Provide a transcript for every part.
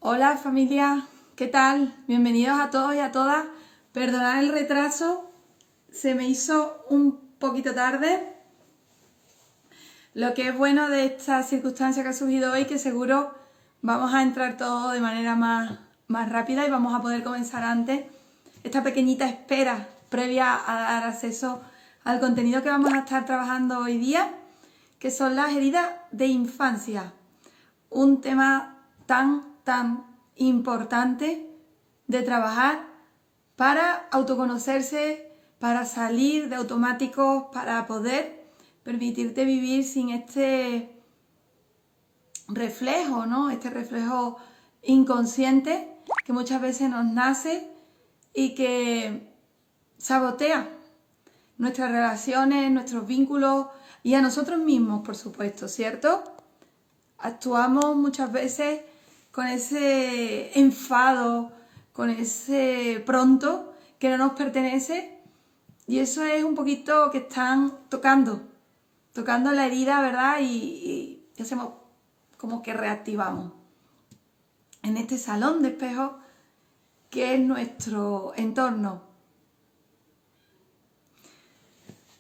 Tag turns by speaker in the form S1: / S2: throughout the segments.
S1: Hola familia, ¿qué tal? Bienvenidos a todos y a todas. Perdonad el retraso, se me hizo un poquito tarde. Lo que es bueno de esta circunstancia que ha surgido hoy, que seguro vamos a entrar todos de manera más rápida y vamos a poder comenzar antes esta pequeñita espera previa a dar acceso al contenido que vamos a estar trabajando hoy día, que son las heridas de infancia. Un tema tan importante de trabajar para autoconocerse, para salir de automáticos, para poder permitirte vivir sin este reflejo, ¿no? Este reflejo inconsciente que muchas veces nos nace y que sabotea nuestras relaciones, nuestros vínculos y a nosotros mismos, por supuesto, ¿cierto? Actuamos muchas veces con ese enfado, con ese pronto que no nos pertenece, y eso es un poquito que están tocando la herida, ¿verdad? Y hacemos como que reactivamos en este salón de espejos que es nuestro entorno.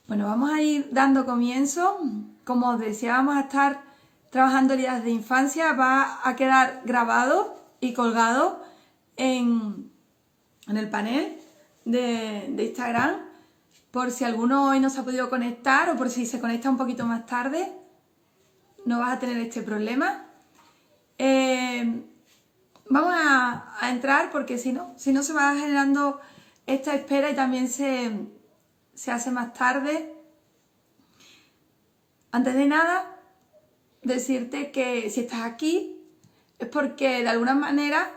S1: Bueno, vamos a ir dando comienzo. Como os decía, vamos a estar trabajando heridas de infancia. Va a quedar grabado y colgado en el panel de Instagram, por si alguno hoy no se ha podido conectar o por si se conecta un poquito más tarde, no vas a tener este problema. Vamos a entrar porque si no se va generando esta espera y también se hace más tarde. Antes de nada, decirte que si estás aquí es porque de alguna manera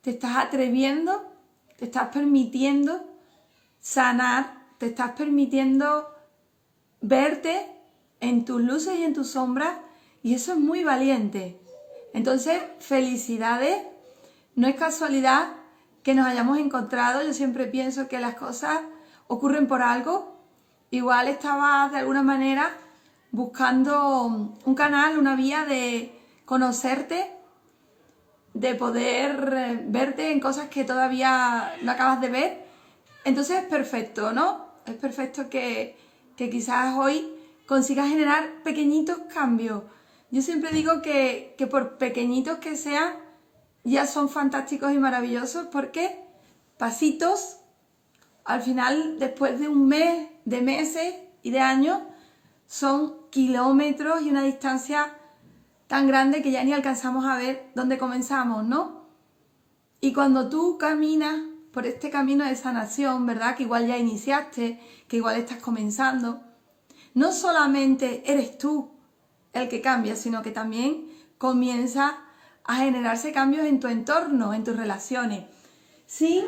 S1: te estás atreviendo, te estás permitiendo sanar, te estás permitiendo verte en tus luces y en tus sombras, y eso es muy valiente. Entonces, felicidades. No es casualidad que nos hayamos encontrado. Yo siempre pienso que las cosas ocurren por algo. Igual estabas de alguna manera buscando un canal, una vía de conocerte, de poder verte en cosas que todavía no acabas de ver. Entonces es perfecto, ¿no? Es perfecto que quizás hoy consigas generar pequeñitos cambios. Yo siempre digo que por pequeñitos que sean, ya son fantásticos y maravillosos, porque pasitos, al final, después de un mes, de meses y de años, son kilómetros y una distancia tan grande que ya ni alcanzamos a ver dónde comenzamos, ¿no? Y cuando tú caminas por este camino de sanación, ¿verdad? Que igual ya iniciaste, que igual estás comenzando, no solamente eres tú el que cambia, sino que también comienza a generarse cambios en tu entorno, en tus relaciones, sin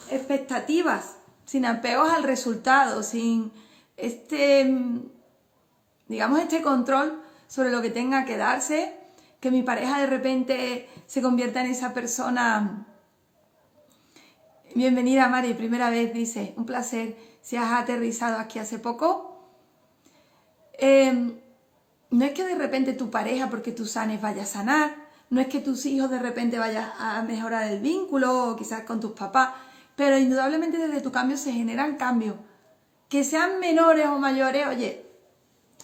S1: expectativas, sin apegos al resultado, sin este control sobre lo que tenga que darse, que mi pareja de repente se convierta en esa persona. Bienvenida Mari, primera vez, dice, un placer si has aterrizado aquí hace poco. No es que de repente tu pareja, porque tú sanes, vaya a sanar, no es que tus hijos de repente vayan a mejorar el vínculo, o quizás con tus papás, pero indudablemente desde tu cambio se generan cambios. Que sean menores o mayores, oye,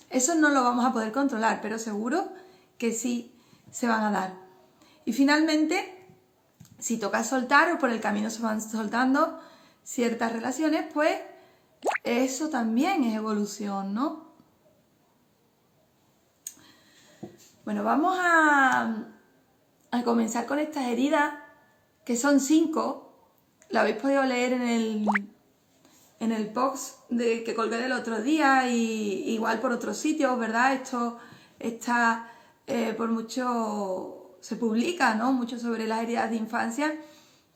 S1: eso no lo vamos a poder controlar, pero seguro que sí se van a dar. Y finalmente, si toca soltar o por el camino se van soltando ciertas relaciones, pues eso también es evolución, ¿no? Bueno, vamos a comenzar con estas heridas, que son 5. Lo habéis podido leer en el post que colgué del otro día, y igual por otros sitios, ¿verdad? Esto está por mucho, se publica, ¿no? Mucho sobre las heridas de infancia.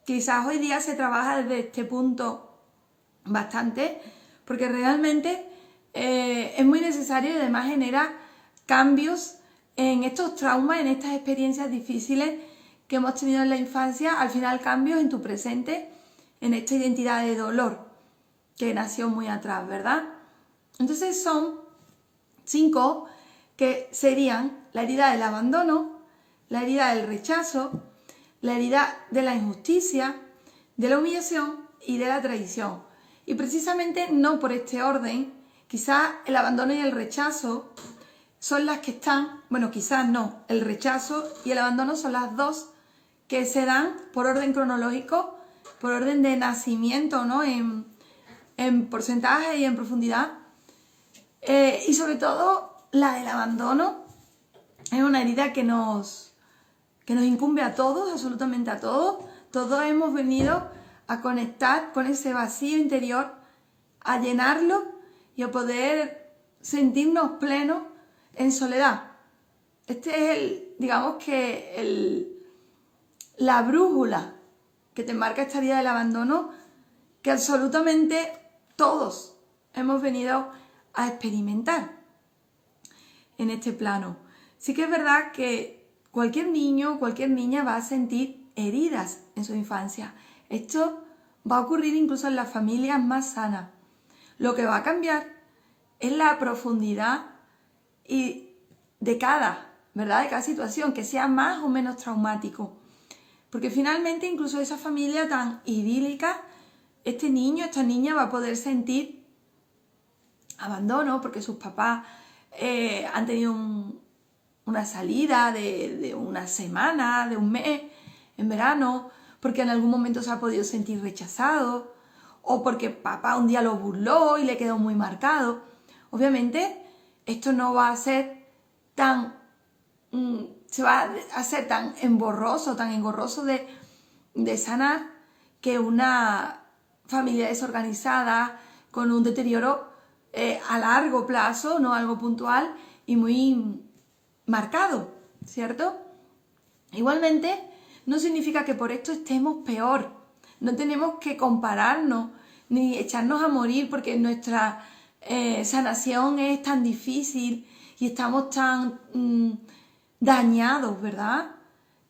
S1: Quizás hoy día se trabaja desde este punto bastante, porque realmente es muy necesario y además genera cambios en estos traumas, en estas experiencias difíciles que hemos tenido en la infancia. Al final, cambios en tu presente, en esta identidad de dolor que nació muy atrás, ¿verdad? Entonces son 5 que serían la herida del abandono, la herida del rechazo, la herida de la injusticia, de la humillación y de la traición. Y precisamente no por este orden, quizás el abandono y el rechazo son las que están, bueno, quizás no, el rechazo y el abandono son las dos que se dan por orden cronológico, por orden de nacimiento, ¿no? En porcentaje y en profundidad. Y sobre todo la del abandono es una herida que nos incumbe a todos, absolutamente a todos. Todos hemos venido a conectar con ese vacío interior, a llenarlo y a poder sentirnos plenos en soledad. Este es digamos que la brújula que te marca esta herida del abandono, que absolutamente todos hemos venido a experimentar en este plano. Sí que es verdad que cualquier niño, cualquier niña va a sentir heridas en su infancia. Esto va a ocurrir incluso en las familias más sanas. Lo que va a cambiar es la profundidad y de cada, ¿verdad? De cada situación, que sea más o menos traumático. Porque finalmente incluso esa familia tan idílica, este niño, esta niña va a poder sentir abandono porque sus papás han tenido una salida de una semana, de un mes, en verano, porque en algún momento se ha podido sentir rechazado, o porque papá un día lo burló y le quedó muy marcado. Obviamente esto no va a ser se va a hacer tan emborroso, tan engorroso de sanar, que una familia desorganizada, con un deterioro a largo plazo, no algo puntual y muy marcado, ¿cierto? Igualmente, no significa que por esto estemos peor. No tenemos que compararnos ni echarnos a morir porque nuestra sanación es tan difícil y estamos tan dañados, ¿verdad?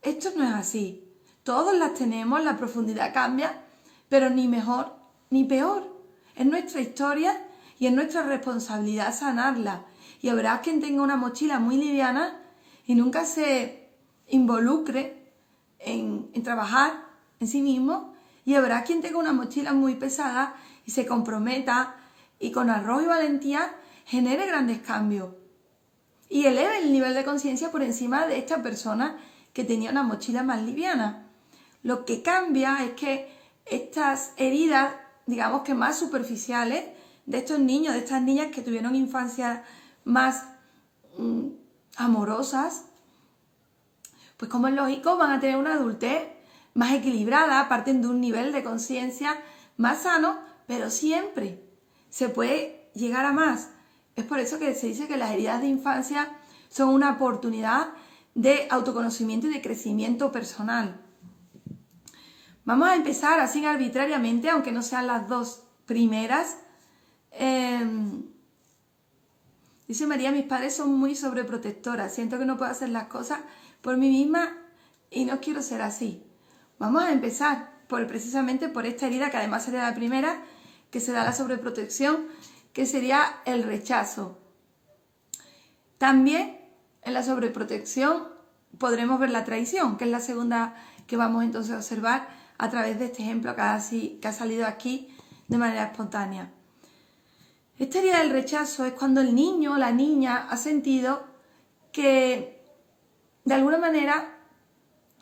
S1: Esto no es así. Todos las tenemos, la profundidad cambia, pero ni mejor ni peor. Es nuestra historia y es nuestra responsabilidad sanarla. Y habrá quien tenga una mochila muy liviana y nunca se involucre en trabajar en sí mismo, y habrá quien tenga una mochila muy pesada y se comprometa y con arrojo y valentía genere grandes cambios y eleve el nivel de conciencia por encima de esta persona que tenía una mochila más liviana. Lo que cambia es que estas heridas, digamos que más superficiales, de estos niños, de estas niñas que tuvieron infancias más amorosas, pues como es lógico, van a tener una adultez más equilibrada, parten de un nivel de conciencia más sano, pero siempre se puede llegar a más. Es por eso que se dice que las heridas de infancia son una oportunidad de autoconocimiento y de crecimiento personal. Vamos a empezar así arbitrariamente, aunque no sean las dos primeras. Dice María, mis padres son muy sobreprotectoras, siento que no puedo hacer las cosas por mí misma y no quiero ser así. Vamos a empezar precisamente por esta herida, que además sería la primera, que se da la sobreprotección, que sería el rechazo. También en la sobreprotección podremos ver la traición, que es la segunda que vamos entonces a observar a través de este ejemplo que ha salido aquí de manera espontánea. Esta herida del rechazo es cuando el niño o la niña ha sentido que de alguna manera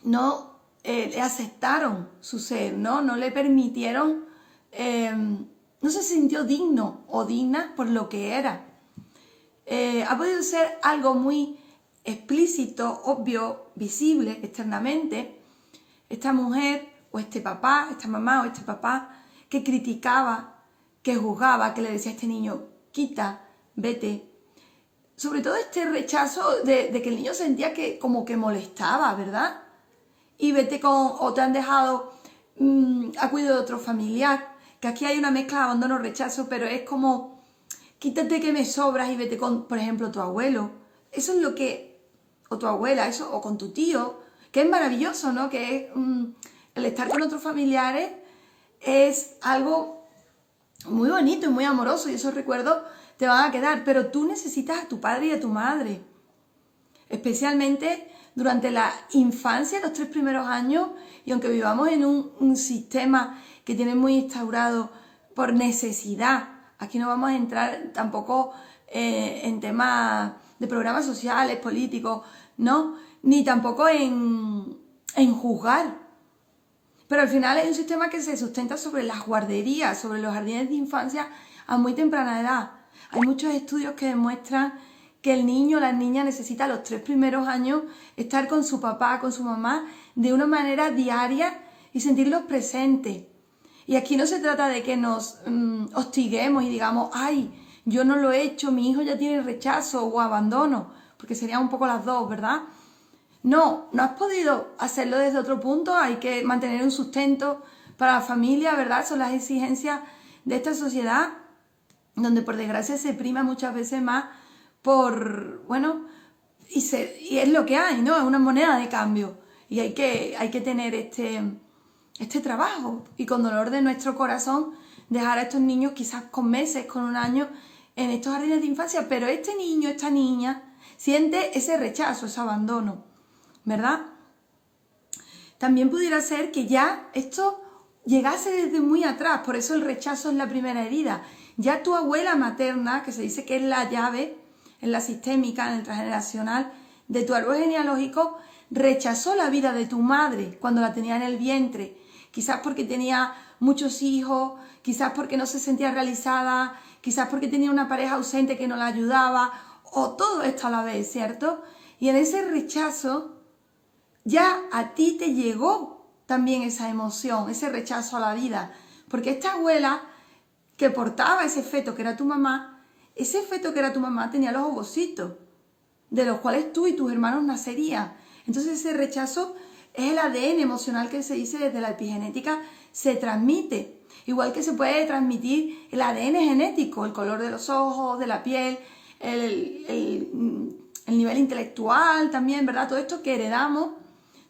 S1: no le aceptaron su ser, no le permitieron, no se sintió digno o digna por lo que era. Ha podido ser algo muy explícito, obvio, visible externamente. Esta mujer o este papá, esta mamá o este papá que criticaba, que juzgaba, que le decía a este niño, quita, vete. Sobre todo este rechazo de que el niño sentía que como que molestaba, ¿verdad? Y vete o te han dejado a cuidado de otro familiar, que aquí hay una mezcla de abandono, rechazo, pero es como, quítate que me sobras y vete con, por ejemplo, tu abuelo. Eso es lo que, o tu abuela, eso, o con tu tío, que es maravilloso, ¿no? Que es, el estar con otros familiares es algo muy bonito y muy amoroso, y esos recuerdos te van a quedar, pero tú necesitas a tu padre y a tu madre. Especialmente durante la infancia, los 3 primeros años, y aunque vivamos en un sistema que tiene muy instaurado por necesidad, aquí no vamos a entrar tampoco en temas de programas sociales, políticos, ¿no? Ni tampoco en juzgar. Pero al final es un sistema que se sustenta sobre las guarderías, sobre los jardines de infancia a muy temprana edad. Hay muchos estudios que demuestran que el niño o la niña necesita los 3 primeros años estar con su papá, con su mamá, de una manera diaria y sentirlos presentes. Y aquí no se trata de que nos hostiguemos y digamos, ay, yo no lo he hecho, mi hijo ya tiene rechazo o abandono, porque serían un poco las dos, ¿verdad? No has podido hacerlo desde otro punto, hay que mantener un sustento para la familia, ¿verdad? Son las exigencias de esta sociedad, donde por desgracia se prima muchas veces más por, bueno, y es lo que hay, ¿no? Es una moneda de cambio y hay que tener este trabajo y con dolor de nuestro corazón dejar a estos niños quizás con meses, con un año en estos jardines de infancia, pero este niño, esta niña siente ese rechazo, ese abandono, ¿verdad? También pudiera ser que ya esto llegase desde muy atrás, por eso el rechazo es la primera herida. Ya tu abuela materna, que se dice que es la llave en la sistémica, en el transgeneracional, de tu árbol genealógico, rechazó la vida de tu madre cuando la tenía en el vientre, quizás porque tenía muchos hijos, quizás porque no se sentía realizada, quizás porque tenía una pareja ausente que no la ayudaba, o todo esto a la vez, ¿cierto? Y en ese rechazo ya a ti te llegó también esa emoción, ese rechazo a la vida, porque esta abuela que portaba ese feto que era tu mamá, ese feto que era tu mamá tenía los ovocitos, de los cuales tú y tus hermanos nacerían. Entonces ese rechazo es el ADN emocional que se dice desde la epigenética, se transmite. Igual que se puede transmitir el ADN genético, el color de los ojos, de la piel, el nivel intelectual también, ¿verdad? Todo esto que heredamos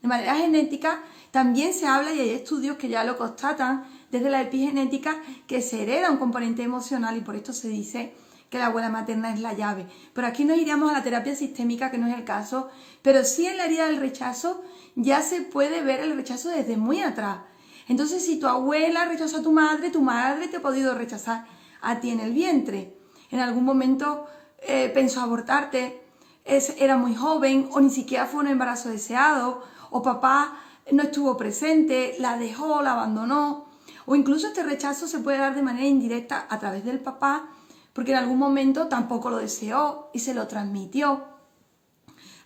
S1: de manera genética, también se habla y hay estudios que ya lo constatan desde la epigenética que se hereda un componente emocional y por esto se dice que la abuela materna es la llave. Pero aquí nos iríamos a la terapia sistémica, que no es el caso, pero sí en la herida del rechazo ya se puede ver el rechazo desde muy atrás. Entonces, si tu abuela rechazó a tu madre te ha podido rechazar a ti en el vientre. En algún momento pensó abortarte, era muy joven o ni siquiera fue un embarazo deseado, o papá no estuvo presente, la dejó, la abandonó, o incluso este rechazo se puede dar de manera indirecta a través del papá, porque en algún momento tampoco lo deseó y se lo transmitió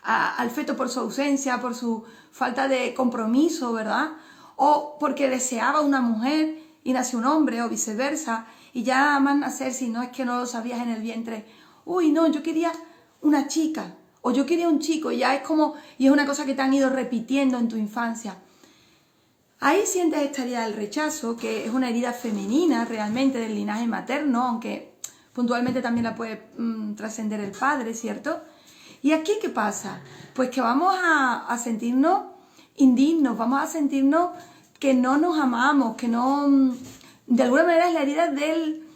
S1: al feto por su ausencia, por su falta de compromiso, ¿verdad? O porque deseaba una mujer y nació un hombre o viceversa, y ya nada más nacer, si no es que no lo sabías en el vientre, uy, no, yo quería una chica, o yo quería un chico, y ya es como, y es una cosa que te han ido repitiendo en tu infancia. Ahí sientes esta herida del rechazo, que es una herida femenina realmente del linaje materno, aunque puntualmente también la puede trascender el padre, ¿cierto? ¿Y aquí qué pasa? Pues que vamos a sentirnos indignos, vamos a sentirnos que no nos amamos, que no... De alguna manera es la herida del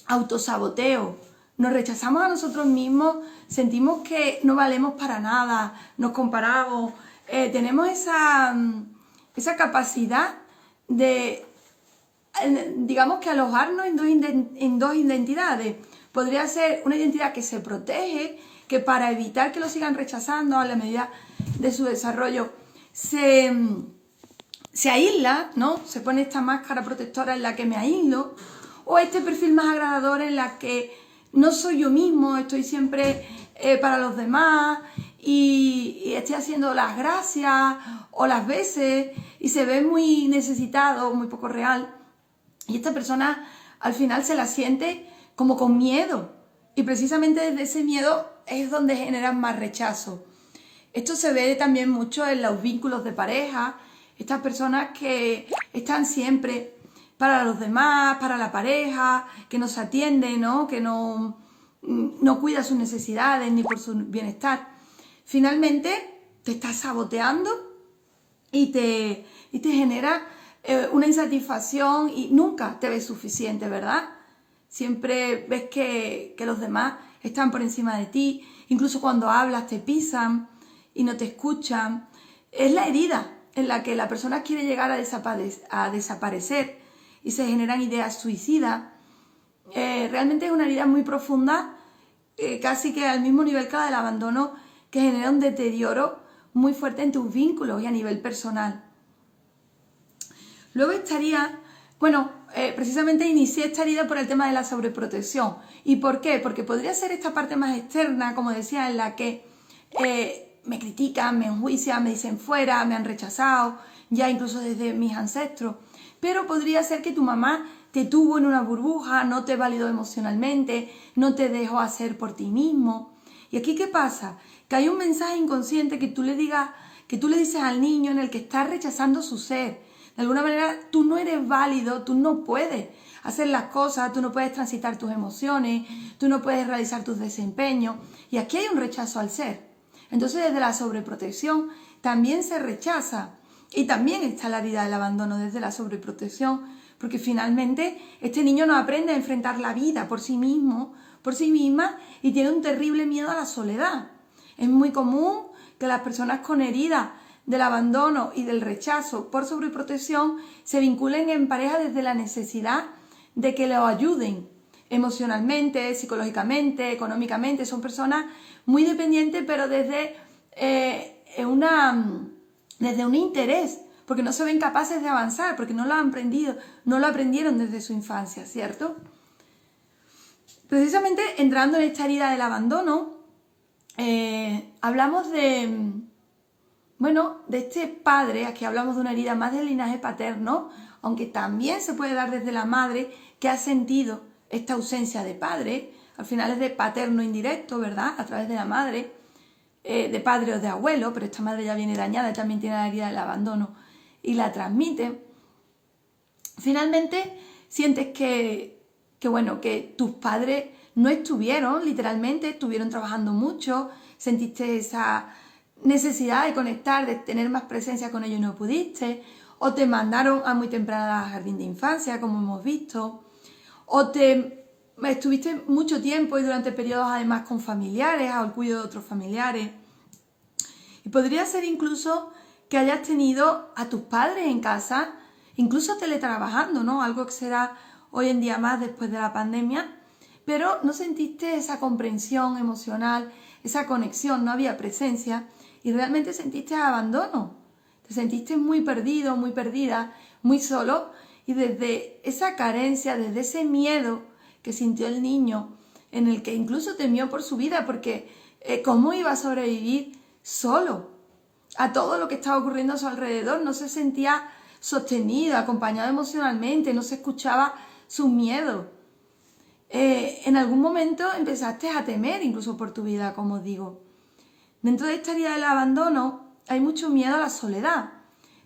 S1: autosaboteo. Nos rechazamos a nosotros mismos, sentimos que no valemos para nada, nos comparamos, tenemos esa capacidad de, digamos que alojarnos en dos identidades. Podría ser una identidad que se protege, que para evitar que lo sigan rechazando a la medida de su desarrollo se aísla, ¿no? Se pone esta máscara protectora en la que me aíslo, o este perfil más agradador en la que no soy yo mismo, estoy siempre para los demás y estoy haciendo las gracias o las veces y se ve muy necesitado, muy poco real. Y esta persona al final se la siente como con miedo y precisamente desde ese miedo es donde generan más rechazo. Esto se ve también mucho en los vínculos de pareja, estas personas que están siempre para los demás, para la pareja, que no se atiende, ¿no? Que no cuida sus necesidades ni por su bienestar. Finalmente te estás saboteando y te genera una insatisfacción y nunca te ves suficiente, ¿verdad? Siempre ves que los demás están por encima de ti, incluso cuando hablas te pisan y no te escuchan. Es la herida en la que la persona quiere llegar a desaparecer y se generan ideas suicidas. Realmente es una herida muy profunda, casi que al mismo nivel que la del abandono, que genera un deterioro muy fuerte en tus vínculos y a nivel personal. Luego estaría, precisamente inicié esta herida por el tema de la sobreprotección. ¿Y por qué? Porque podría ser esta parte más externa, como decía, en la que me critican, me enjuician, me dicen fuera, me han rechazado, ya incluso desde mis ancestros. Pero podría ser que tu mamá te tuvo en una burbuja, no te validó emocionalmente, no te dejó hacer por ti mismo. ¿Y aquí qué pasa? Que hay un mensaje inconsciente que tú le dices al niño en el que estás rechazando su ser. De alguna manera tú no eres válido, tú no puedes hacer las cosas, tú no puedes transitar tus emociones, tú no puedes realizar tus desempeños. Y aquí hay un rechazo al ser. Entonces desde la sobreprotección también se rechaza. Y también está la herida del abandono desde la sobreprotección, porque finalmente este niño no aprende a enfrentar la vida por sí mismo, por sí misma, y tiene un terrible miedo a la soledad. Es muy común que las personas con heridas del abandono y del rechazo por sobreprotección se vinculen en pareja desde la necesidad de que lo ayuden emocionalmente, psicológicamente, económicamente. Son personas muy dependientes, pero desde un interés, porque no se ven capaces de avanzar, porque no lo aprendieron desde su infancia, ¿cierto? Precisamente entrando en esta herida del abandono, hablamos de este padre. Aquí hablamos de una herida más del linaje paterno, aunque también se puede dar desde la madre que ha sentido esta ausencia de padre. Al final es de paterno indirecto, ¿verdad? A través de la madre, de padre o de abuelo, pero esta madre ya viene dañada y también tiene la herida del abandono y la transmite. Finalmente sientes que tus padres no estuvieron, literalmente, estuvieron trabajando mucho, sentiste esa necesidad de conectar, de tener más presencia con ellos y no pudiste, o te mandaron a muy temprana edad al jardín de infancia, como hemos visto, o estuviste mucho tiempo y durante periodos además con familiares, al cuidado de otros familiares. Y podría ser incluso que hayas tenido a tus padres en casa, incluso teletrabajando, ¿no? Algo que será hoy en día más después de la pandemia, pero no sentiste esa comprensión emocional, esa conexión, no había presencia y realmente sentiste abandono. Te sentiste muy perdido, muy perdida, muy solo, y desde esa carencia, desde ese miedo que sintió el niño, en el que incluso temió por su vida, porque ¿cómo iba a sobrevivir solo a todo lo que estaba ocurriendo a su alrededor? No se sentía sostenido, acompañado emocionalmente, no se escuchaba sus miedos. En algún momento empezaste a temer incluso por tu vida, como os digo. Dentro de esta herida del abandono hay mucho miedo a la soledad.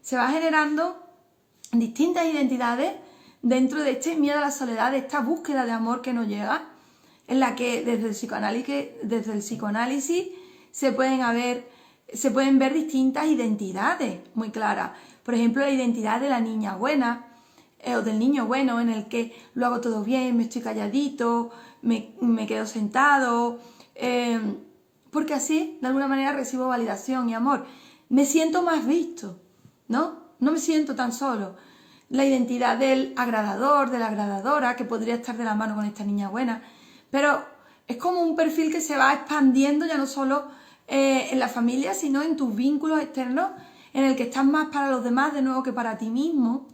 S1: Se va generando distintas identidades dentro de este miedo a la soledad, de esta búsqueda de amor que no llega, en la que desde el psicoanálisis se pueden ver distintas identidades muy claras. Por ejemplo, la identidad de la niña buena o del niño bueno, en el que lo hago todo bien, me estoy calladito, me quedo sentado, porque así de alguna manera recibo validación y amor. Me siento más visto, ¿no? No me siento tan solo. La identidad del agradador, de la agradadora, que podría estar de la mano con esta niña buena, pero es como un perfil que se va expandiendo ya no solo en la familia, sino en tus vínculos externos, en el que estás más para los demás de nuevo que para ti mismo,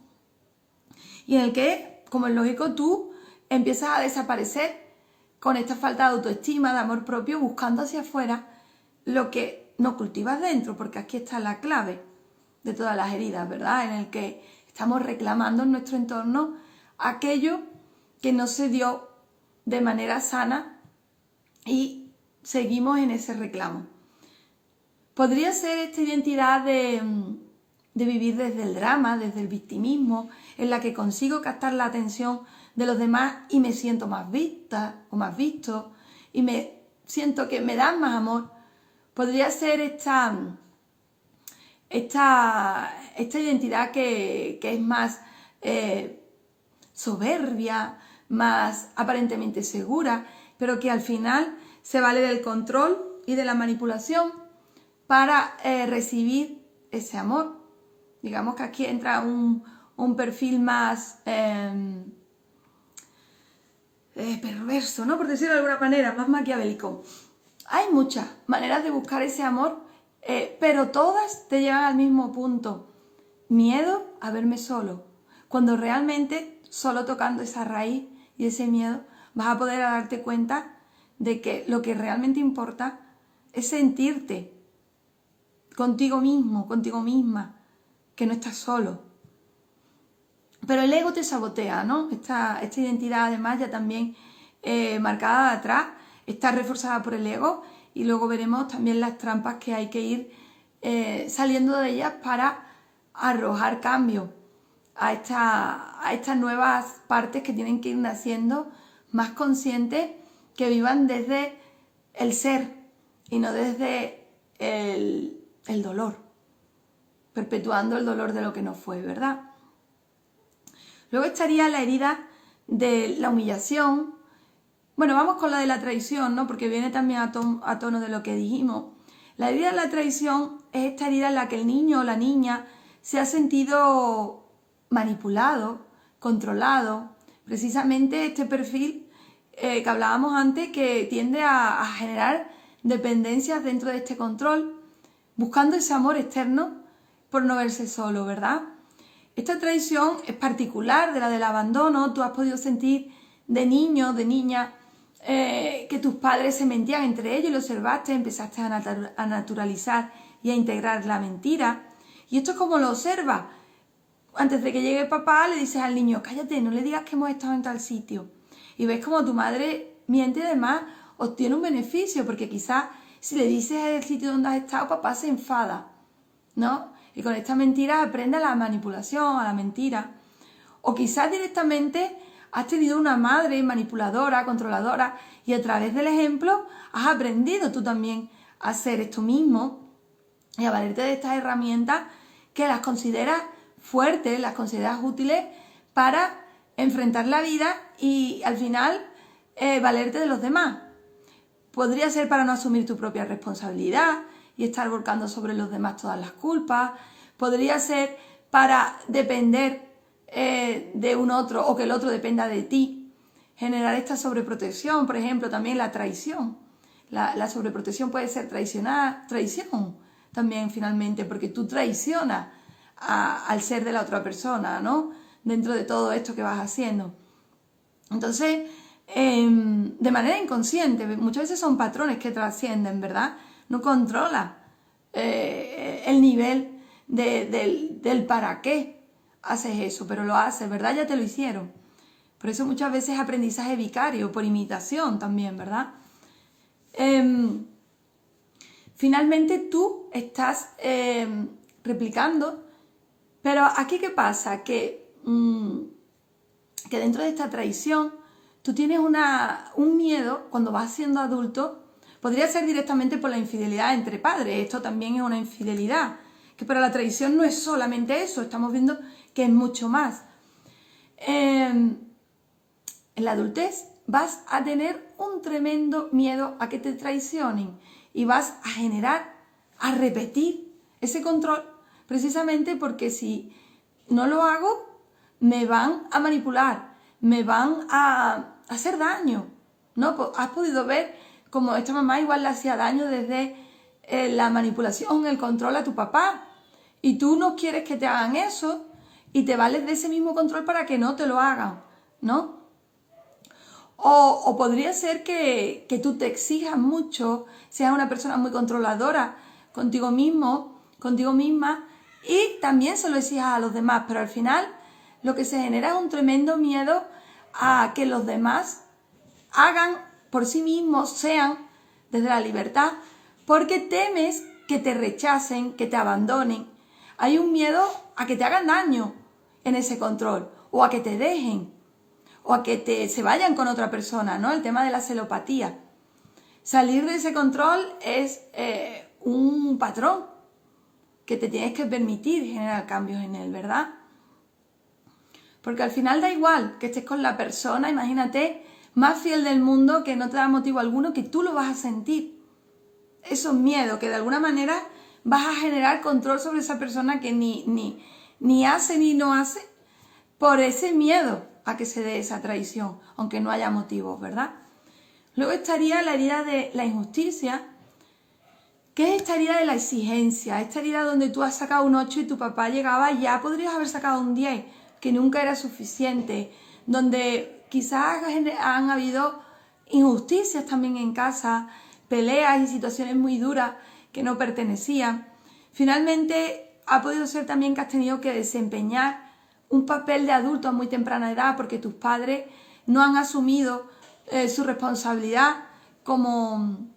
S1: y en el que, como es lógico, tú empiezas a desaparecer con esta falta de autoestima, de amor propio, buscando hacia afuera lo que no cultivas dentro, porque aquí está la clave de todas las heridas, ¿verdad? En el que estamos reclamando en nuestro entorno aquello que no se dio de manera sana y seguimos en ese reclamo. Podría ser esta identidad de vivir desde el drama, desde el victimismo, en la que consigo captar la atención de los demás y me siento más vista o más visto y me siento que me dan más amor. Podría ser esta identidad que es más soberbia, más aparentemente segura, pero que al final se vale del control y de la manipulación para recibir ese amor. Digamos que aquí entra un perfil más perverso, ¿no? Por decirlo de alguna manera, más maquiavélico. Hay muchas maneras de buscar ese amor, pero todas te llevan al mismo punto. Miedo a verme solo. Cuando realmente, solo tocando esa raíz y ese miedo, vas a poder darte cuenta de que lo que realmente importa es sentirte contigo mismo, contigo misma, que no estás solo. Pero el ego te sabotea, ¿no? Esta identidad además ya también marcada de atrás, está reforzada por el ego, y luego veremos también las trampas que hay que ir saliendo de ellas para arrojar cambio a estas nuevas partes que tienen que ir naciendo más conscientes, que vivan desde el ser y no desde el dolor, perpetuando el dolor de lo que no fue, ¿verdad? Luego estaría la herida de la humillación. Bueno, vamos con la de la traición, ¿no? Porque viene también a tono de lo que dijimos. La herida de la traición es esta herida en la que el niño o la niña se ha sentido manipulado, controlado. Precisamente este perfil que hablábamos antes, que tiende a generar dependencias dentro de este control, buscando ese amor externo por no verse solo, ¿verdad? Esta traición es particular de la del abandono. Tú has podido sentir de niño, de niña, que tus padres se mentían entre ellos y lo observaste, empezaste a naturalizar y a integrar la mentira. Y esto es como lo observas. Antes de que llegue papá, le dices al niño, cállate, no le digas que hemos estado en tal sitio. Y ves como tu madre miente y además obtiene un beneficio, porque quizás si le dices el sitio donde has estado, papá se enfada, ¿no? Y con esta mentira aprende a la manipulación, a la mentira. O quizás directamente has tenido una madre manipuladora, controladora, y a través del ejemplo has aprendido tú también a hacer esto mismo y a valerte de estas herramientas que las consideras fuertes, las consideras útiles para enfrentar la vida y al final valerte de los demás. Podría ser para no asumir tu propia responsabilidad y estar volcando sobre los demás todas las culpas. Podría ser para depender de un otro, o que el otro dependa de ti. Generar esta sobreprotección, por ejemplo, también la traición. La sobreprotección puede ser traición también finalmente, porque tú traicionas al ser de la otra persona, ¿no? Dentro de todo esto que vas haciendo. Entonces, de manera inconsciente, muchas veces son patrones que trascienden, ¿verdad? No controlas el nivel del para qué haces eso, pero lo haces, ¿verdad? Ya te lo hicieron. Por eso muchas veces es aprendizaje vicario, por imitación también, ¿verdad? Finalmente tú estás replicando, pero aquí ¿qué pasa? Que dentro de esta traición tú tienes un miedo cuando vas siendo adulto. Podría ser directamente por la infidelidad entre padres, esto también es una infidelidad, que para la traición no es solamente eso, estamos viendo que es mucho más. En la adultez vas a tener un tremendo miedo a que te traicionen y vas a generar, a repetir ese control, precisamente porque si no lo hago, me van a manipular, me van a hacer daño, ¿no? Has podido ver cómo esta mamá igual le hacía daño desde la manipulación, el control a tu papá, y tú no quieres que te hagan eso y te vales de ese mismo control para que no te lo hagan, ¿no? O podría ser que tú te exijas mucho, seas una persona muy controladora contigo mismo, contigo misma, y también se lo exijas a los demás, pero al final lo que se genera es un tremendo miedo a que los demás hagan por sí mismos, sean desde la libertad, porque temes que te rechacen, que te abandonen. Hay un miedo a que te hagan daño en ese control, o a que te dejen, o a que se vayan con otra persona, ¿no? El tema de la celopatía. Salir de ese control es un patrón que te tienes que permitir generar cambios en él, ¿verdad? Porque al final da igual que estés con la persona, imagínate, más fiel del mundo, que no te da motivo alguno, que tú lo vas a sentir. Esos miedos que de alguna manera vas a generar control sobre esa persona que ni hace ni no hace por ese miedo a que se dé esa traición, aunque no haya motivos, ¿verdad? Luego estaría la herida de la injusticia, que es esta herida de la exigencia, esta herida donde tú has sacado un 8 y tu papá llegaba y ya podrías haber sacado un 10, que nunca era suficiente, donde quizás han habido injusticias también en casa, peleas y situaciones muy duras que no pertenecían. Finalmente ha podido ser también que has tenido que desempeñar un papel de adulto a muy temprana edad porque tus padres no han asumido su responsabilidad como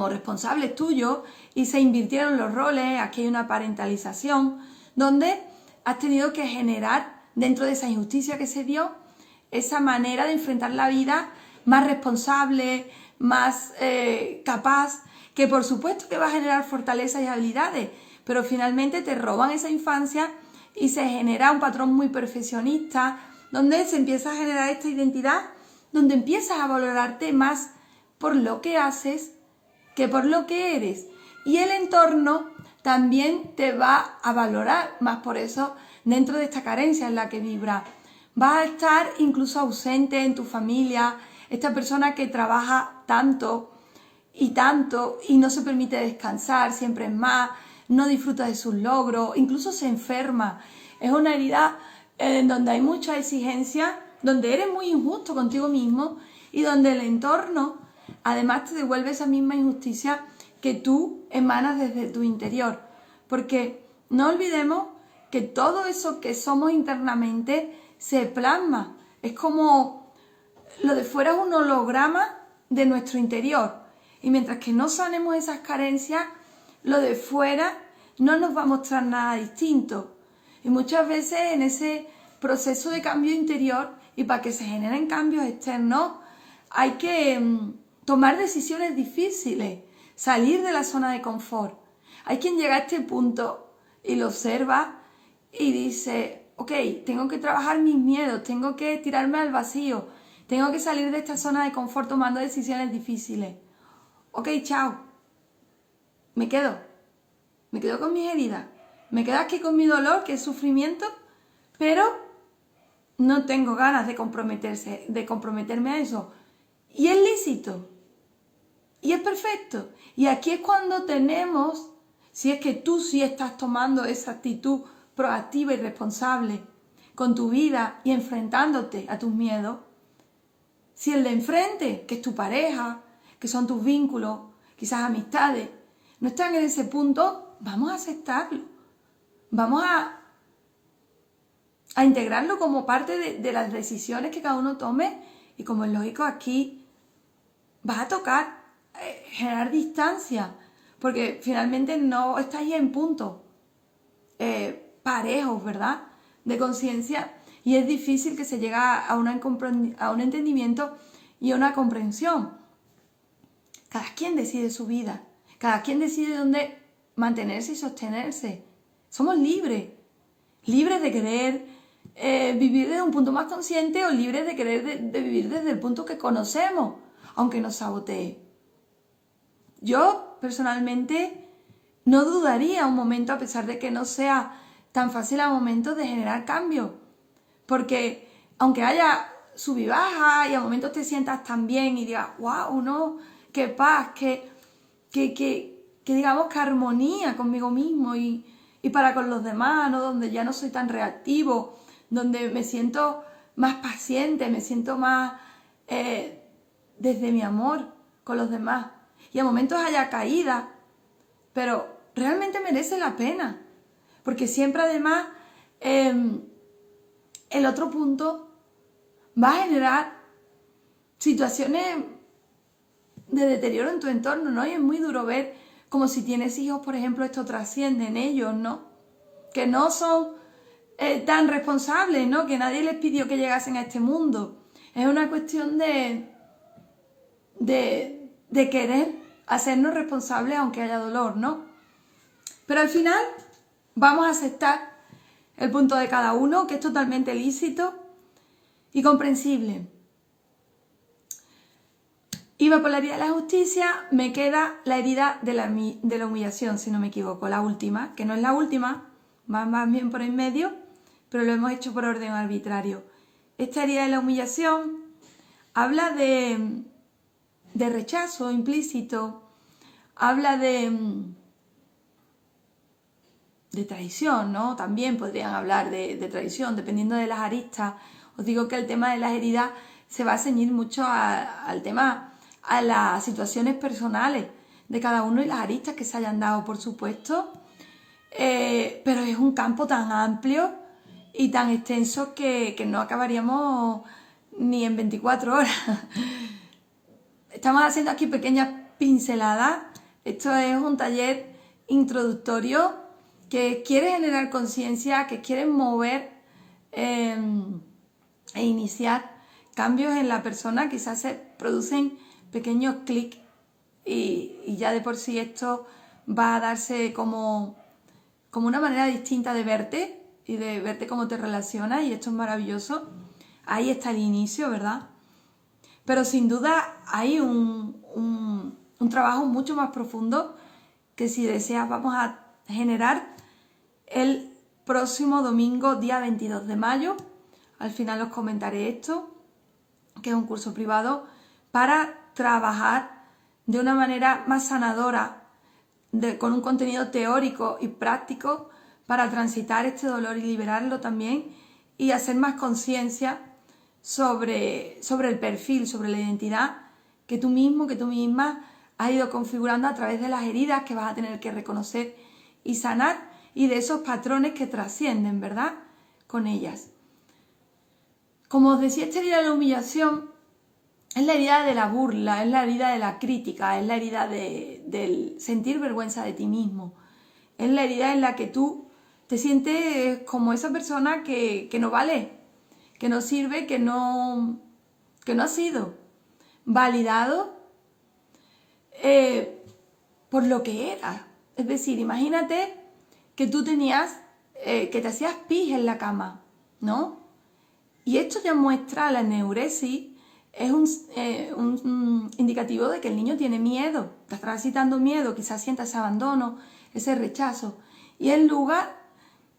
S1: responsables tuyos y se invirtieron los roles. Aquí hay una parentalización donde has tenido que generar dentro de esa injusticia que se dio esa manera de enfrentar la vida más responsable, más capaz, que por supuesto que va a generar fortalezas y habilidades, pero finalmente te roban esa infancia y se genera un patrón muy perfeccionista donde se empieza a generar esta identidad, donde empiezas a valorarte más por lo que haces que por lo que eres. Y el entorno también te va a valorar más por eso dentro de esta carencia en la que vibra. Vas a estar incluso ausente en tu familia, esta persona que trabaja tanto y no se permite descansar, siempre es más, no disfruta de sus logros, incluso se enferma. Es una herida en donde hay mucha exigencia, donde eres muy injusto contigo mismo y donde el entorno además te devuelve esa misma injusticia que tú emanas desde tu interior. Porque no olvidemos que todo eso que somos internamente se plasma. Es como lo de fuera es un holograma de nuestro interior. Y mientras que no sanemos esas carencias, lo de fuera no nos va a mostrar nada distinto. Y muchas veces en ese proceso de cambio interior y para que se generen cambios externos hay que tomar decisiones difíciles, salir de la zona de confort. Hay quien llega a este punto y lo observa y dice, ok, tengo que trabajar mis miedos, tengo que tirarme al vacío, tengo que salir de esta zona de confort tomando decisiones difíciles. Ok, chao, me quedo con mis heridas, me quedo aquí con mi dolor, que es sufrimiento, pero no tengo ganas de comprometerme a eso. Y es lícito. Y es perfecto. Y aquí es cuando tenemos, si es que tú sí estás tomando esa actitud proactiva y responsable con tu vida y enfrentándote a tus miedos, si el de enfrente, que es tu pareja, que son tus vínculos, quizás amistades, no están en ese punto, vamos a aceptarlo. Vamos a integrarlo como parte de las decisiones que cada uno tome y como es lógico aquí vas a tocar generar distancia, porque finalmente no estáis en puntos parejos, ¿verdad? De conciencia, y es difícil que se llegue a un entendimiento y a una comprensión. Cada quien decide su vida, cada quien decide dónde mantenerse y sostenerse. Somos libres de querer vivir desde un punto más consciente o libres de querer de vivir desde el punto que conocemos, aunque nos sabotee. Yo, personalmente, no dudaría un momento, a pesar de que no sea tan fácil a momentos, de generar cambios. Porque aunque haya sub y baja y a momentos te sientas tan bien y digas, wow, no, qué paz, que digamos que armonía conmigo mismo y para con los demás, ¿no? Donde ya no soy tan reactivo, donde me siento más paciente, me siento más desde mi amor con los demás. Y a momentos haya caída, pero realmente merece la pena. Porque siempre además el otro punto va a generar situaciones de deterioro en tu entorno, ¿no? Y es muy duro ver como si tienes hijos, por ejemplo, esto trasciende en ellos, ¿no? Que no son tan responsables, ¿no? Que nadie les pidió que llegasen a este mundo. Es una cuestión de querer hacernos responsables aunque haya dolor, ¿no? Pero al final vamos a aceptar el punto de cada uno, que es totalmente lícito y comprensible. Iba por la herida de la justicia, me queda la herida de la humillación, si no me equivoco, la última, que no es la última, va más bien por en medio, pero lo hemos hecho por orden arbitrario. Esta herida de la humillación habla de rechazo implícito, habla de traición, ¿no? También podrían hablar de traición, dependiendo de las aristas. Os digo que el tema de las heridas se va a ceñir mucho al tema, a las situaciones personales de cada uno y las aristas que se hayan dado, por supuesto. Pero es un campo tan amplio y tan extenso que no acabaríamos ni en 24 horas. Estamos haciendo aquí pequeñas pinceladas. Esto es un taller introductorio que quiere generar conciencia, que quiere mover e iniciar cambios en la persona. Quizás se producen pequeños clics y ya de por sí esto va a darse como una manera distinta de verte y de verte cómo te relacionas, y esto es maravilloso. Ahí está el inicio, ¿verdad? Pero sin duda hay un trabajo mucho más profundo que, si deseas, vamos a generar el próximo domingo, día 22 de mayo. Al final os comentaré esto, que es un curso privado para trabajar de una manera más sanadora, con un contenido teórico y práctico, para transitar este dolor y liberarlo también, y hacer más conciencia sobre el perfil, sobre la identidad que tú mismo, que tú misma has ido configurando a través de las heridas que vas a tener que reconocer y sanar, y de esos patrones que trascienden, ¿verdad?, con ellas. Como os decía, esta herida de la humillación es la herida de la burla, es la herida de la crítica, es la herida del sentir vergüenza de ti mismo. Es la herida en la que tú te sientes como esa persona que no vale, que no sirve, que no ha sido validado por lo que era. Es decir, imagínate que tú tenías, que te hacías pis en la cama, ¿no? Y esto ya muestra la neuresis. Es un indicativo de que el niño tiene miedo, está transitando miedo, quizás sienta ese abandono, ese rechazo. Y en lugar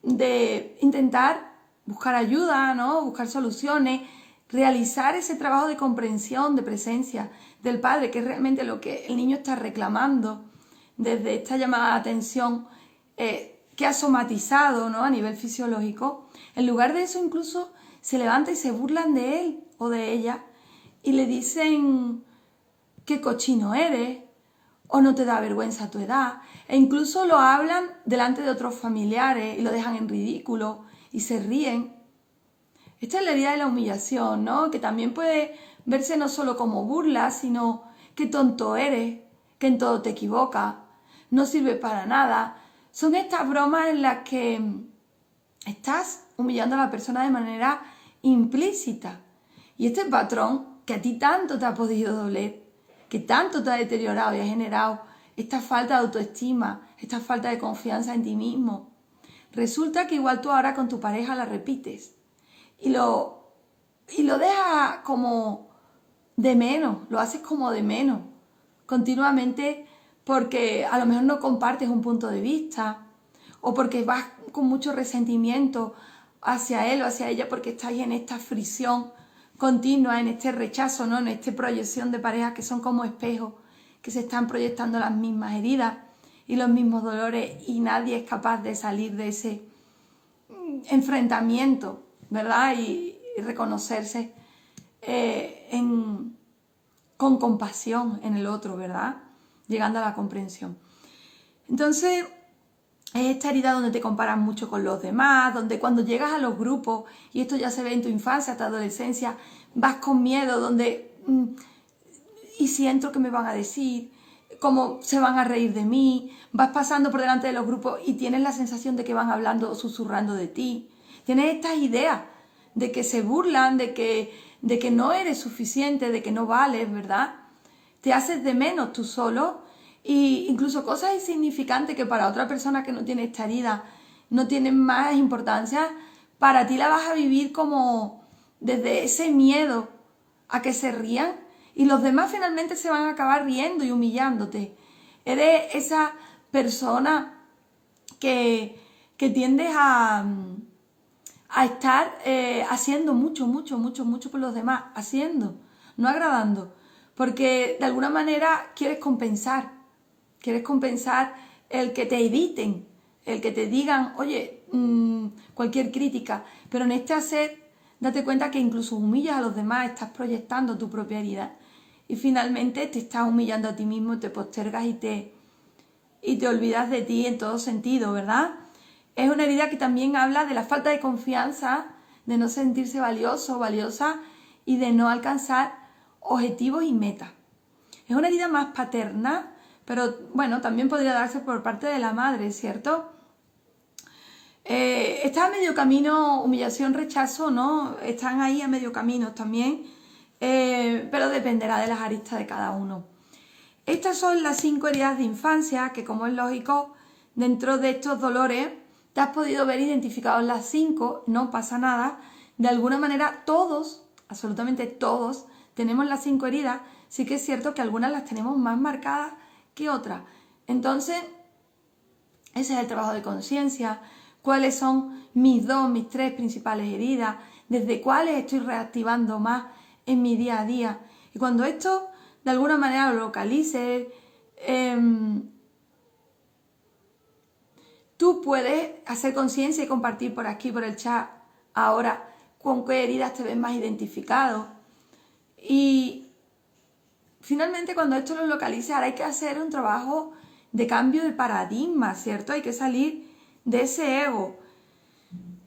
S1: de intentar buscar ayuda, ¿no?, buscar soluciones, realizar ese trabajo de comprensión, de presencia del padre, que es realmente lo que el niño está reclamando desde esta llamada de atención que ha somatizado, ¿no?, a nivel fisiológico, en lugar de eso incluso se levanta y se burlan de él o de ella, y le dicen qué cochino eres, o no te da vergüenza tu edad, e incluso lo hablan delante de otros familiares y lo dejan en ridículo y se ríen. Esta es la herida de la humillación, ¿no?, que también puede verse no solo como burla, sino qué tonto eres, que en todo te equivocas, no sirve para nada. Son estas bromas en las que estás humillando a la persona de manera implícita. Y este patrón que a ti tanto te ha podido doler, que tanto te ha deteriorado y ha generado esta falta de autoestima, esta falta de confianza en ti mismo, resulta que igual tú ahora con tu pareja la repites y lo dejas como de menos, lo haces como de menos continuamente, porque a lo mejor no compartes un punto de vista, o porque vas con mucho resentimiento hacia él o hacia ella, porque estáis en esta fricción continua, en este rechazo, ¿no?, en esta proyección de parejas que son como espejos, que se están proyectando las mismas heridas y los mismos dolores, y nadie es capaz de salir de ese enfrentamiento, ¿verdad?, y reconocerse con compasión en el otro, ¿verdad?, llegando a la comprensión. Entonces, es esta herida donde te comparas mucho con los demás, donde cuando llegas a los grupos, y esto ya se ve en tu infancia hasta adolescencia, vas con miedo, donde ¿y si entro qué me van a decir? ¿Cómo se van a reír de mí? Vas pasando por delante de los grupos y tienes la sensación de que van hablando o susurrando de ti. Tienes estas ideas de que se burlan, de que no eres suficiente, de que no vales, ¿verdad? Te haces de menos tú solo. Y incluso cosas insignificantes que para otra persona que no tiene esta herida no tienen más importancia, para ti la vas a vivir como desde ese miedo a que se rían Y los demás finalmente se van a acabar riendo y humillándote. Eres esa persona que tiendes a estar haciendo mucho por los demás, haciendo, no agradando, porque de alguna manera quieres compensar el que te eviten, el que te digan, oye, cualquier crítica, pero en este hacer, date cuenta que incluso humillas a los demás, estás proyectando tu propia herida y finalmente te estás humillando a ti mismo, te postergas y te olvidas de ti en todo sentido, ¿verdad? Es una herida que también habla de la falta de confianza, de no sentirse valioso o valiosa y de no alcanzar objetivos y metas. Es una herida más paterna, pero bueno, también podría darse por parte de la madre, ¿cierto? Está a medio camino humillación, rechazo, ¿no? Están ahí a medio camino también, pero dependerá de las aristas de cada uno. Estas son las 5 heridas de infancia que, como es lógico, dentro de estos dolores te has podido ver identificados las 5, no pasa nada. De alguna manera todos, absolutamente todos, tenemos las 5 heridas. Sí que es cierto que algunas las tenemos más marcadas que otras. Entonces, ese es el trabajo de conciencia. ¿Cuáles son mis 3 principales heridas? ¿Desde cuáles estoy reactivando más en mi día a día? Y cuando esto de alguna manera lo localices, tú puedes hacer conciencia y compartir por aquí, por el chat, ahora con qué heridas te ves más identificado. Y finalmente, cuando esto lo localices, ahora hay que hacer un trabajo de cambio de paradigma, ¿cierto? Hay que salir de ese ego.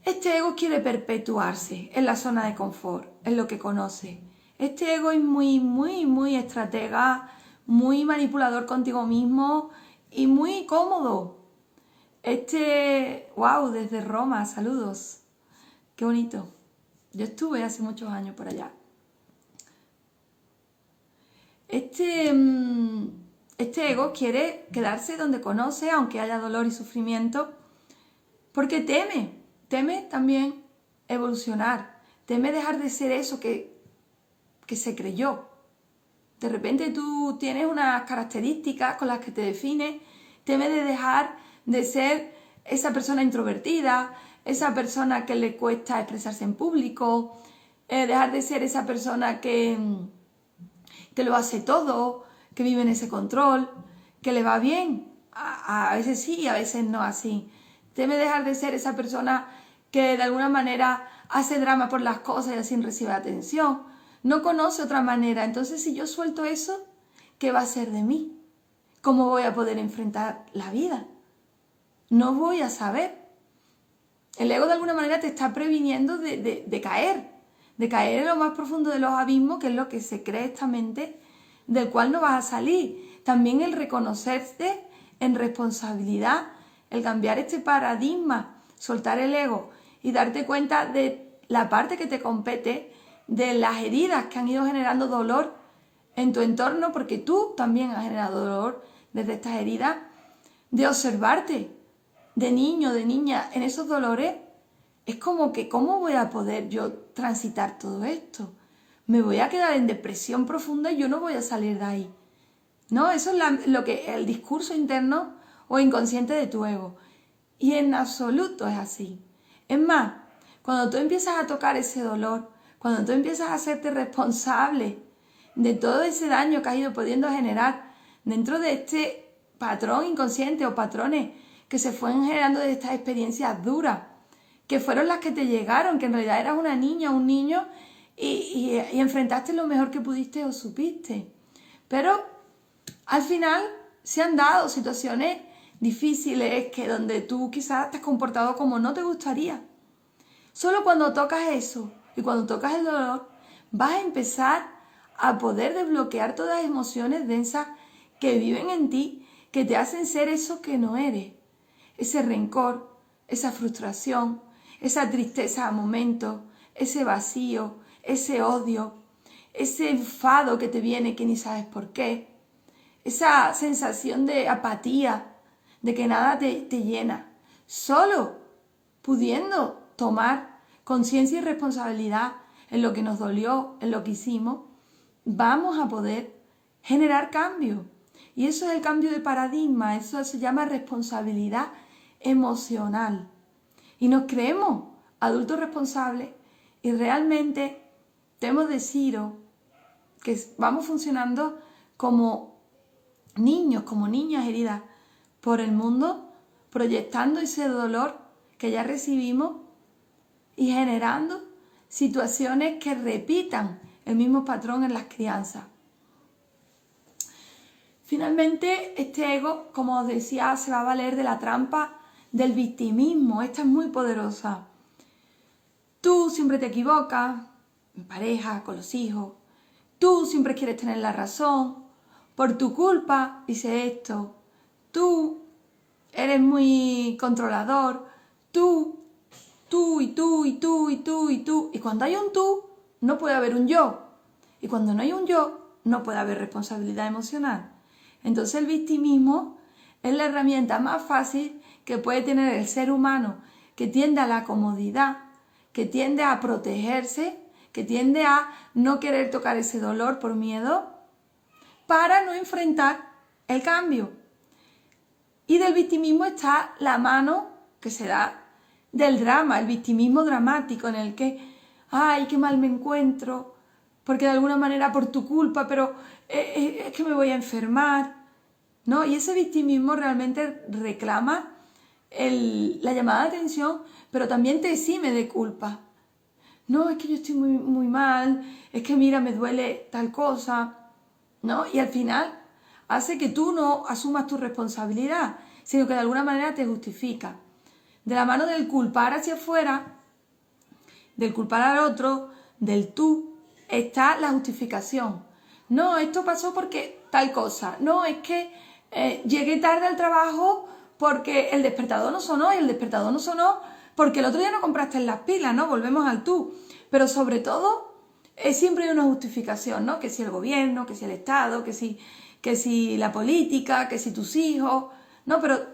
S1: Este ego quiere perpetuarse en la zona de confort, en lo que conoce. Este ego es muy estratega, muy manipulador contigo mismo y muy cómodo. Wow, desde Roma, saludos. Qué bonito. Yo estuve hace muchos años por allá. Este ego quiere quedarse donde conoce, aunque haya dolor y sufrimiento, porque teme también evolucionar, teme dejar de ser eso que se creyó. De repente tú tienes unas características con las que te defines, teme de dejar de ser esa persona introvertida, esa persona que le cuesta expresarse en público, dejar de ser esa persona que lo hace todo, que vive en ese control, que le va bien, a veces sí y a veces no así. Teme dejar de ser esa persona que de alguna manera hace drama por las cosas y así recibe atención. No conoce otra manera. Entonces, si yo suelto eso, ¿qué va a ser de mí? ¿Cómo voy a poder enfrentar la vida? No voy a saber. El ego de alguna manera te está previniendo de caer en lo más profundo de los abismos, que es lo que se cree esta mente, del cual no vas a salir. También el reconocerte en responsabilidad, el cambiar este paradigma, soltar el ego y darte cuenta de la parte que te compete, de las heridas que han ido generando dolor en tu entorno, porque tú también has generado dolor desde estas heridas, de observarte de niño, de niña, en esos dolores. Es como que, ¿cómo voy a poder yo transitar todo esto? Me voy a quedar en depresión profunda y yo no voy a salir de ahí. ¿No? Eso es lo que el discurso interno o inconsciente de tu ego. Y en absoluto es así. Es más, cuando tú empiezas a tocar ese dolor, cuando tú empiezas a hacerte responsable de todo ese daño que has ido pudiendo generar dentro de este patrón inconsciente o patrones que se fueron generando de estas experiencias duras, que fueron las que te llegaron, que en realidad eras una niña o un niño y enfrentaste lo mejor que pudiste o supiste. Pero al final se han dado situaciones difíciles donde tú quizás te has comportado como no te gustaría. Solo cuando tocas eso y cuando tocas el dolor, vas a empezar a poder desbloquear todas las emociones densas que viven en ti, que te hacen ser eso que no eres. Ese rencor, esa frustración, esa tristeza a momentos, ese vacío, ese odio, ese enfado que te viene que ni sabes por qué, esa sensación de apatía, de que nada te llena. Solo pudiendo tomar conciencia y responsabilidad en lo que nos dolió, en lo que hicimos, vamos a poder generar cambio. Y eso es el cambio de paradigma, eso se llama responsabilidad emocional. Y nos creemos adultos responsables y realmente debemos deciros que vamos funcionando como niños, como niñas heridas por el mundo, proyectando ese dolor que ya recibimos y generando situaciones que repitan el mismo patrón en las crianzas. Finalmente, este ego, como os decía, se va a valer de la trampa del victimismo. Esta es muy poderosa. Tú siempre te equivocas, en pareja, con los hijos. Tú siempre quieres tener la razón. Por tu culpa hice esto. Tú eres muy controlador. Tú y tú y tú y tú y tú. Y cuando hay un tú, no puede haber un yo. Y cuando no hay un yo, no puede haber responsabilidad emocional. Entonces el victimismo es la herramienta más fácil que puede tener el ser humano, que tiende a la comodidad, que tiende a protegerse, que tiende a no querer tocar ese dolor por miedo, para no enfrentar el cambio. Y del victimismo está la mano que se da del drama, el victimismo dramático en el que, ay, qué mal me encuentro, porque de alguna manera por tu culpa, pero es que me voy a enfermar, ¿no? Y ese victimismo realmente reclama la llamada de atención, pero también te exime de culpa. No, es que yo estoy muy, muy mal, es que mira, me duele tal cosa, ¿no? Y al final hace que tú no asumas tu responsabilidad, sino que de alguna manera te justifica. De la mano del culpar hacia afuera, del culpar al otro, del tú, está la justificación. No, esto pasó porque tal cosa. No, es que llegué tarde al trabajo porque el despertador no sonó, y el despertador no sonó porque el otro día no compraste las pilas, ¿no? Volvemos al tú. Pero sobre todo, siempre hay una justificación, ¿no? Que si el gobierno, que si el Estado, que si la política, que si tus hijos, ¿no? Pero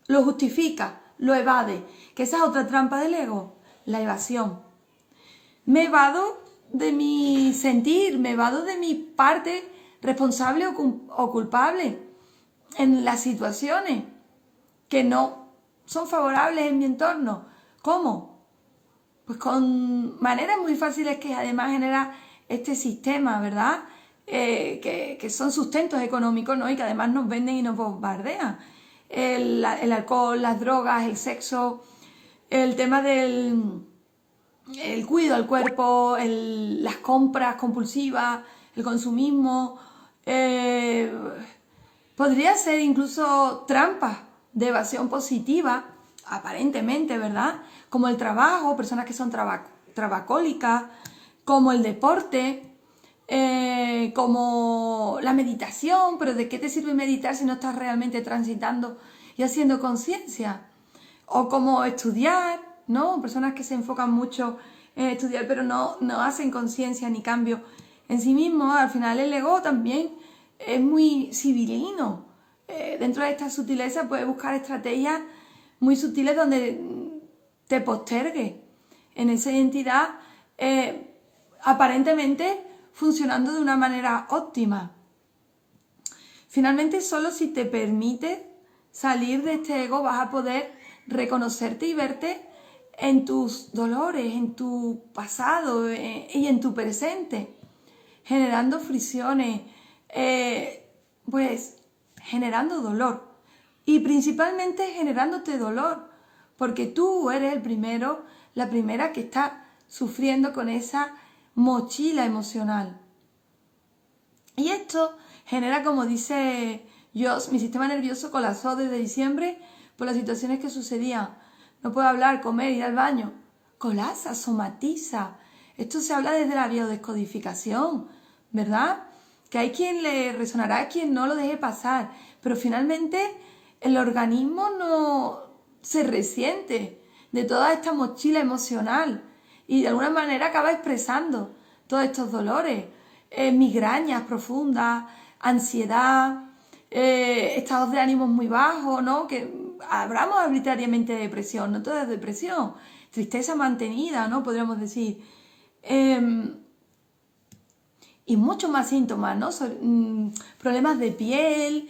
S1: lo justifica, lo evade. Que esa es otra trampa del ego, la evasión. Me evado de mi sentir, me evado de mi parte responsable o culpable en las situaciones que no son favorables en mi entorno. ¿Cómo? Pues con maneras muy fáciles que además genera este sistema, ¿verdad? Que son sustentos económicos, ¿no? Y que además nos venden y nos bombardean. El alcohol, las drogas, el sexo, el tema del cuidado al cuerpo, las compras compulsivas, el consumismo. Podría ser incluso trampas de evasión positiva, aparentemente, ¿verdad? Como el trabajo, personas que son trabacólicas, como el deporte, como la meditación. Pero ¿de qué te sirve meditar si no estás realmente transitando y haciendo conciencia? O como estudiar, ¿no? Personas que se enfocan mucho en estudiar pero no hacen conciencia ni cambio en sí mismos. Al final el ego también es muy civilino. Dentro de esta sutileza puedes buscar estrategias muy sutiles donde te postergue en esa identidad, aparentemente funcionando de una manera óptima. Finalmente, solo si te permites salir de este ego vas a poder reconocerte y verte en tus dolores, en tu pasado y en tu presente, generando fricciones, pues generando dolor y principalmente generándote dolor, porque tú eres el primero, la primera que está sufriendo con esa mochila emocional. Y esto genera, como dice Joss, mi sistema nervioso colapsó desde diciembre por las situaciones que sucedían. No puedo hablar, comer, ir al baño. Colapsa, somatiza. Esto se habla desde la biodescodificación, ¿verdad? Que hay quien le resonará, a quien no lo deje pasar. Pero finalmente el organismo no se resiente de toda esta mochila emocional y de alguna manera acaba expresando todos estos dolores. Migrañas profundas, ansiedad, estados de ánimo muy bajos, ¿no? Que hablamos arbitrariamente de depresión, no todo es depresión, tristeza mantenida, ¿no? Podríamos decir. y muchos más síntomas, ¿no? Problemas de piel,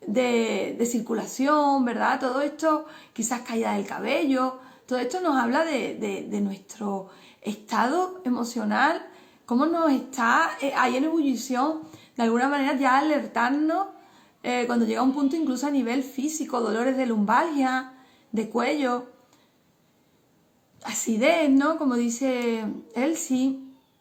S1: de circulación, ¿verdad? Todo esto, quizás caída del cabello, todo esto nos habla de nuestro estado emocional, cómo nos está ahí en ebullición, de alguna manera ya alertarnos cuando llega a un punto incluso a nivel físico, dolores de lumbalgia, de cuello, acidez, ¿no? Como dice Elsie,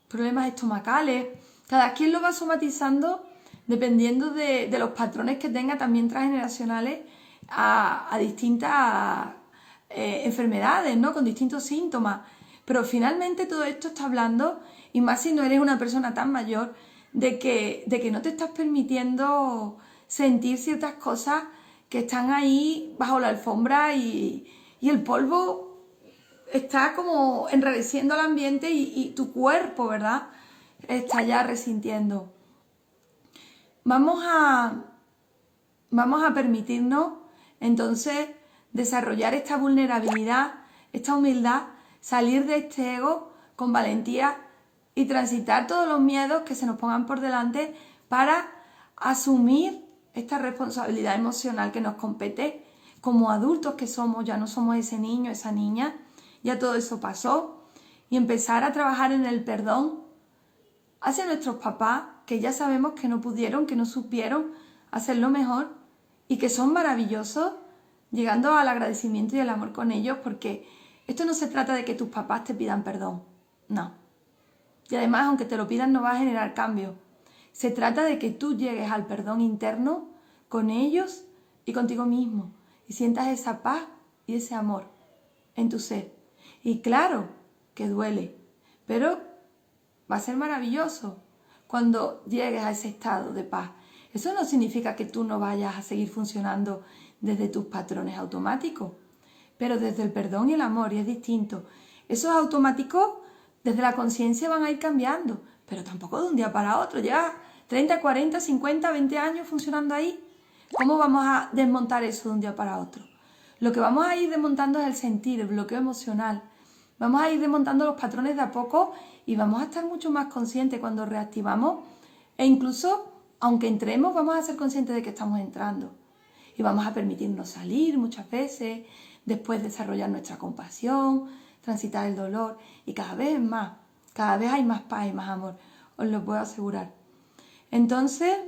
S1: problemas estomacales. Cada quien lo va somatizando dependiendo de los patrones que tenga también transgeneracionales a distintas enfermedades, ¿no? Con distintos síntomas. Pero finalmente todo esto está hablando, y más si no eres una persona tan mayor, de que no te estás permitiendo sentir ciertas cosas que están ahí bajo la alfombra y el polvo está como enrareciendo el ambiente y tu cuerpo, ¿verdad? Está ya resintiendo. Vamos a permitirnos entonces desarrollar esta vulnerabilidad, esta humildad, salir de este ego con valentía y transitar todos los miedos que se nos pongan por delante para asumir esta responsabilidad emocional que nos compete como adultos que somos. Ya no somos ese niño, esa niña, ya todo eso pasó, y empezar a trabajar en el perdón hacia nuestros papás, que ya sabemos que no pudieron, que no supieron hacerlo mejor y que son maravillosos, llegando al agradecimiento y al amor con ellos, porque esto no se trata de que tus papás te pidan perdón, no. Y además, aunque te lo pidan, no va a generar cambio. Se trata de que tú llegues al perdón interno con ellos y contigo mismo y sientas esa paz y ese amor en tu ser. Y claro que duele, pero va a ser maravilloso cuando llegues a ese estado de paz. Eso no significa que tú no vayas a seguir funcionando desde tus patrones automáticos, pero desde el perdón y el amor, y es distinto. Esos automáticos desde la conciencia van a ir cambiando, pero tampoco de un día para otro. Llevas 30, 40, 50, 20 años funcionando ahí. ¿Cómo vamos a desmontar eso de un día para otro? Lo que vamos a ir desmontando es el sentir, el bloqueo emocional. Vamos a ir desmontando los patrones de a poco y vamos a estar mucho más conscientes cuando reactivamos, e incluso, aunque entremos, vamos a ser conscientes de que estamos entrando. Y vamos a permitirnos salir muchas veces, después desarrollar nuestra compasión, transitar el dolor, y cada vez más, cada vez hay más paz y más amor, os lo puedo asegurar. Entonces,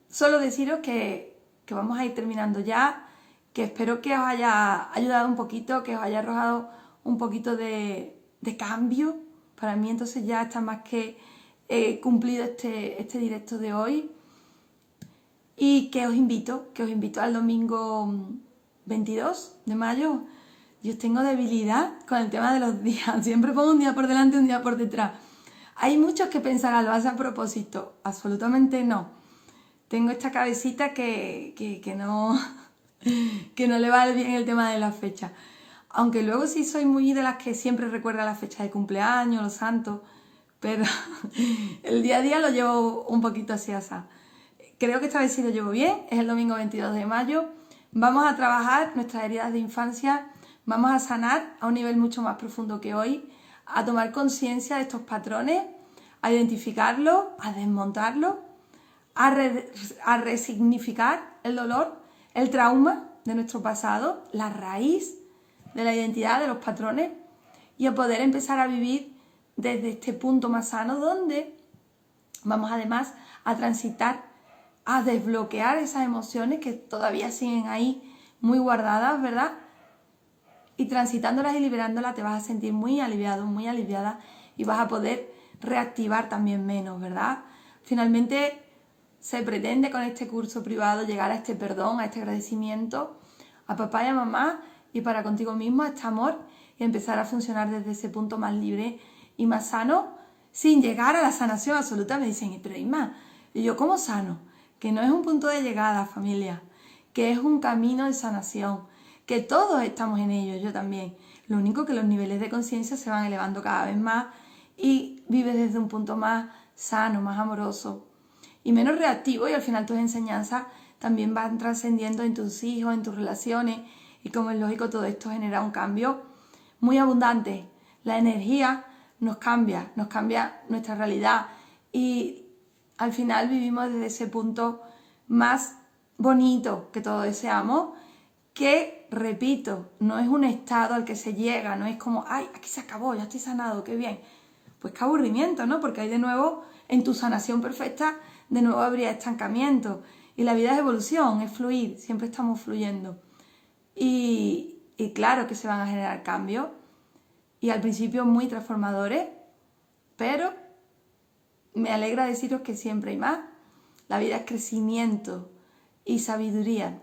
S1: solo deciros que vamos a ir terminando ya, que espero que os haya ayudado un poquito, que os haya arrojado un poquito de cambio. Para mí entonces ya está más que cumplido este directo de hoy, y que os invito al domingo 22 de mayo. Yo tengo debilidad con el tema de los días, siempre pongo un día por delante y un día por detrás. Hay muchos que pensarán, lo haces a propósito. Absolutamente no. Tengo esta cabecita que no le va bien el tema de las fechas. Aunque luego sí soy muy de las que siempre recuerda las fechas de cumpleaños, los santos, pero el día a día lo llevo un poquito así. Creo que esta vez sí lo llevo bien. Es el domingo 22 de mayo. Vamos a trabajar nuestras heridas de infancia, vamos a sanar a un nivel mucho más profundo que hoy, a tomar conciencia de estos patrones, a identificarlos, a desmontarlos, a resignificar el dolor, el trauma de nuestro pasado, la raíz de la identidad, de los patrones, y a poder empezar a vivir desde este punto más sano, donde vamos además a transitar, a desbloquear esas emociones que todavía siguen ahí muy guardadas, ¿verdad? Y transitándolas y liberándolas te vas a sentir muy aliviado, muy aliviada, y vas a poder reactivar también menos, ¿verdad? Finalmente se pretende con este curso privado llegar a este perdón, a este agradecimiento a papá y a mamá, y para contigo mismo, a este amor, y empezar a funcionar desde ese punto más libre y más sano, sin llegar a la sanación absoluta. Me dicen, pero Isma, ¿y yo cómo sano? Que no es un punto de llegada, familia, que es un camino de sanación, que todos estamos en ello, yo también. Lo único que los niveles de conciencia se van elevando cada vez más y vives desde un punto más sano, más amoroso y menos reactivo, y al final tus enseñanzas también van trascendiendo en tus hijos, en tus relaciones, y como es lógico, todo esto genera un cambio muy abundantes. La energía nos cambia nuestra realidad y al final vivimos desde ese punto más bonito que todos deseamos, que, repito, no es un estado al que se llega, no es como, ay, aquí se acabó, ya estoy sanado, qué bien. Pues qué aburrimiento, ¿no? Porque hay de nuevo, en tu sanación perfecta, de nuevo habría estancamiento. Y la vida es evolución, es fluir, siempre estamos fluyendo. Y claro que se van a generar cambios, y al principio muy transformadores, pero me alegra deciros que siempre hay más. La vida es crecimiento y sabiduría.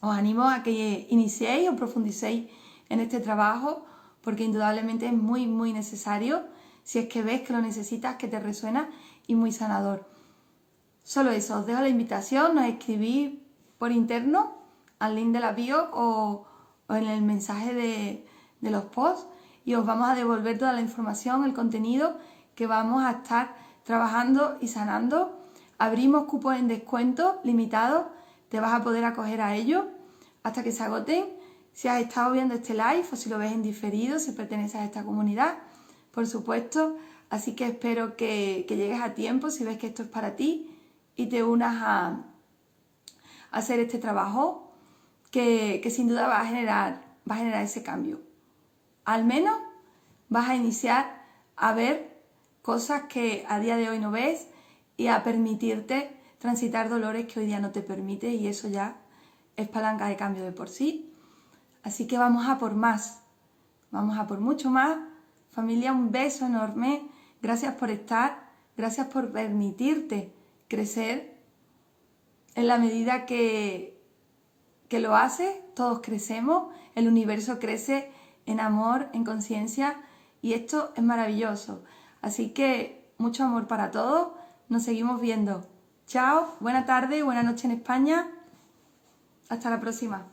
S1: Os animo a que iniciéis o profundicéis en este trabajo, porque indudablemente es muy, muy necesario, si es que ves que lo necesitas, que te resuena, y muy sanador. Solo eso, os dejo la invitación, nos escribís por interno al link de la bio o en el mensaje de los posts, y os vamos a devolver toda la información, el contenido que vamos a estar trabajando y sanando. Abrimos cupos en descuento limitados, te vas a poder acoger a ellos hasta que se agoten. Si has estado viendo este live o si lo ves en diferido, si perteneces a esta comunidad, por supuesto. Así que espero que llegues a tiempo si ves que esto es para ti y te unas a hacer este trabajo que sin duda va a generar ese cambio. Al menos vas a iniciar a ver cosas que a día de hoy no ves y a permitirte transitar dolores que hoy día no te permites, y eso ya es palanca de cambio de por sí. Así que vamos a por más, vamos a por mucho más. Familia, un beso enorme, gracias por estar, gracias por permitirte crecer. En la medida que lo haces, todos crecemos, el universo crece en amor, en conciencia, y esto es maravilloso. Así que mucho amor para todos, nos seguimos viendo. Chao, buena tarde, buena noche en España, hasta la próxima.